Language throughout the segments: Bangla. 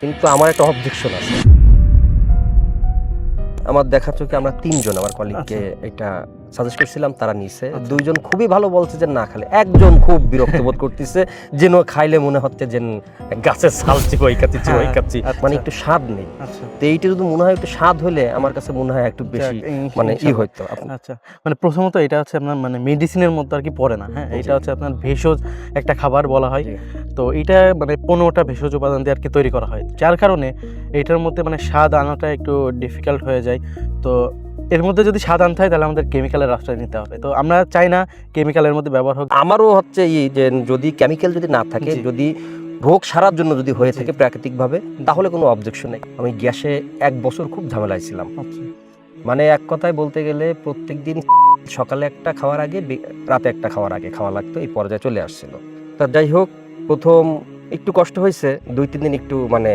কিন্তু আমার একটা অবজেকশন আছে। আমার দেখা চোখে আমরা ৩ জন আমার কলিগকে এটা সাজেস্ট করছিলাম, তারা নিছে। ২ জন খুবই ভালো বলছে যে না খালে, একজন খুব বিরক্ত বোধ করতেছে যেন খাইলে মনে হচ্ছে যে গাছের ছাল চিবাই খাচ্ছি, মানে একটু স্বাদ নেই। তো এইটা যদি মনে হয় একটু স্বাদ হলে আমার কাছে মনে হয় একটু বেশি মানে হইতো। আচ্ছা, মানে প্রথমত এটা হচ্ছে আপনার মানে মেডিসিনের মধ্যে আর কি পড়ে না, হ্যাঁ, এটা হচ্ছে আপনার ভেষজ একটা খাবার বলা হয়। তো এটা মানে 15টা ভেষজ উপাদান দিয়ে আর কি তৈরি করা হয়, যার কারণে এটার মধ্যে মানে স্বাদ আনাটা একটু ডিফিকাল্ট হয়ে যায়। তো এর মধ্যে যদি স্বাদ আনতে হয় তাহলে আমাদের কেমিক্যালের আশ্রয় নিতে হবে। তো আমরা চাই না কেমিক্যালের মধ্যে ব্যবহার হোক। আমারও হচ্ছে যে যদি কেমিক্যাল যদি না থাকে, যদি রোগ সারার জন্য যদি হয়ে থাকে প্রাকৃতিকভাবে, তাহলে কোনো অবজেকশন নেই। আমি গ্যাসে 1 বছর খুব ঝামেলায় ছিলাম। মানে এক কথায় বলতে গেলে প্রত্যেকদিন সকালে একটা খাওয়ার আগে, রাতে একটা খাওয়ার আগে খাওয়া লাগতো, এই পর্যায়ে চলে আসছিল। তা যাই হোক, প্রথম একটু কষ্ট হয়েছে, 2-3 দিন একটু মানে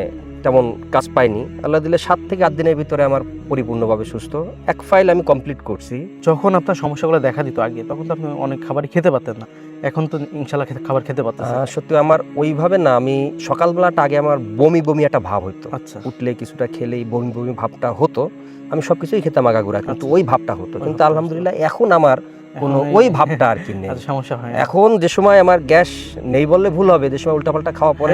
তেমন কাজ পাইনি। আল্লাহ দিলে 7 থেকে 8 দিনের ভিতরে আমার পরিপূর্ণভাবে সুস্থ। 1 ফাইল আমি কমপ্লিট করছি। যখন আপনার সমস্যাগুলো দেখা দিত আগে, তখন তো আপনি অনেক খাবারই খেতে পারতেন না, এখন তো ইনশাল্লাহ খাবার খেতে পারতেছেন। সত্যি আমার ওইভাবে না, আমি সকালবেলাটা আগে আমার বমি বমি একটা ভাব হতো। আচ্ছা, উঠলে কিছুটা খেলেই বমি বমি ভাবটা হতো। আমি সবকিছুই খেতাম আগাগোড়া, কিন্তু ওই ভাবটা হতো। কিন্তু আলহামদুলিল্লাহ এখন আমার কোনো ওই ভাবটা আর কি নেই। সমস্যা হয় এখন যে সময় আমার গ্যাস নেই বললে ভুল হবে, যে সময় উল্টাপাল্টা খাওয়া পরে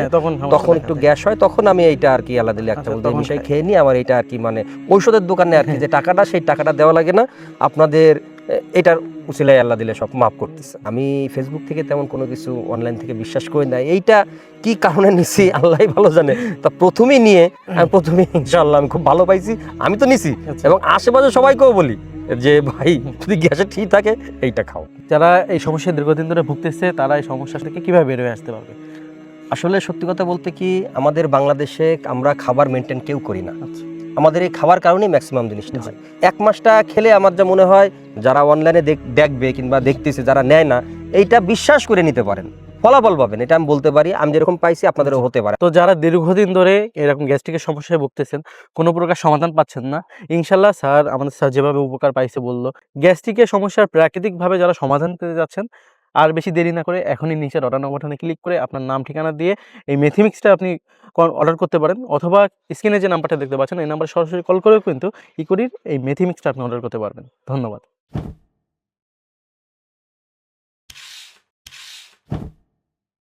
তখন একটু গ্যাস হয়, তখন আমি এইটা আর কি আল্লাহ দিলে একটা বলতে মিশাই খেয়ে নিই। আমার এটা আর কি মানে ঔষধের দোকানে আর কি যে টাকাটা, সেই টাকাটা দেওয়া লাগে না। আপনাদের এটার উচিলায় আল্লাহ দিলে সব মাফ করতেছে। আমি ফেসবুক থেকে তেমন কোনো কিছু অনলাইন থেকে বিশ্বাস করি না। এইটা কি কারণে নিছি আল্লাহই ভালো জানে। তা প্রথমেই নিয়ে আমি ইনশাআল্লাহ আমি খুব ভালো পাইছি। আমি তো নিছি এবং আশেপাশে সবাইকেও বলি যে ভাই যদি গ্যাসে ঠিক থাকে এইটা খাও। যারা এই সমস্যায় দীর্ঘদিন ধরে ভুগতেছে তারা এই সমস্যা থেকে কিভাবে বের হয়ে আসতে পারবে? আসলে সত্যি কথা বলতে কি, আমাদের বাংলাদেশে আমরা খাবার মেনটেন কেউ করি না। আমাদের এই খাবার কারণেই ম্যাক্সিমাম জিনিসটা হয়। 1 মাসটা খেলে আমার যা মনে হয়, যারা অনলাইনে দেখবে কিংবা দেখতেছে, যারা নেয় না, এইটা বিশ্বাস করে নিতে পারেন, ফলাফল পাবেন, এটা আমি বলতে পারি। আমি যেরকম পাইছি আপনাদেরও হতে পারে। তো যারা দীর্ঘদিন ধরে এরকম গ্যাস্ট্রিকের সমস্যায় ভুগতেছেন, কোনো প্রকার সমাধান পাচ্ছেন না, ইনশাল্লাহ আমাদের স্যার যেভাবে উপকার পাইছে বললো, গ্যাস্ট্রিকের সমস্যার প্রাকৃতিকভাবে যারা সমাধান পেতে যাচ্ছেন, আর বেশি দেরি না করে এখনই নিচের অর্ডার নাও বাটনে ক্লিক করে আপনার নাম ঠিকানা দিয়ে এই মেথিমিক্সটা আপনি অর্ডার করতে পারেন, অথবা স্ক্রিনে যে নাম্বারটা দেখতে পাচ্ছেন এই নাম্বারে সরাসরি কল করেও কিন্তু ইকোরির এই মেথিমিক্সটা আপনি অর্ডার করতে পারবেন। ধন্যবাদ।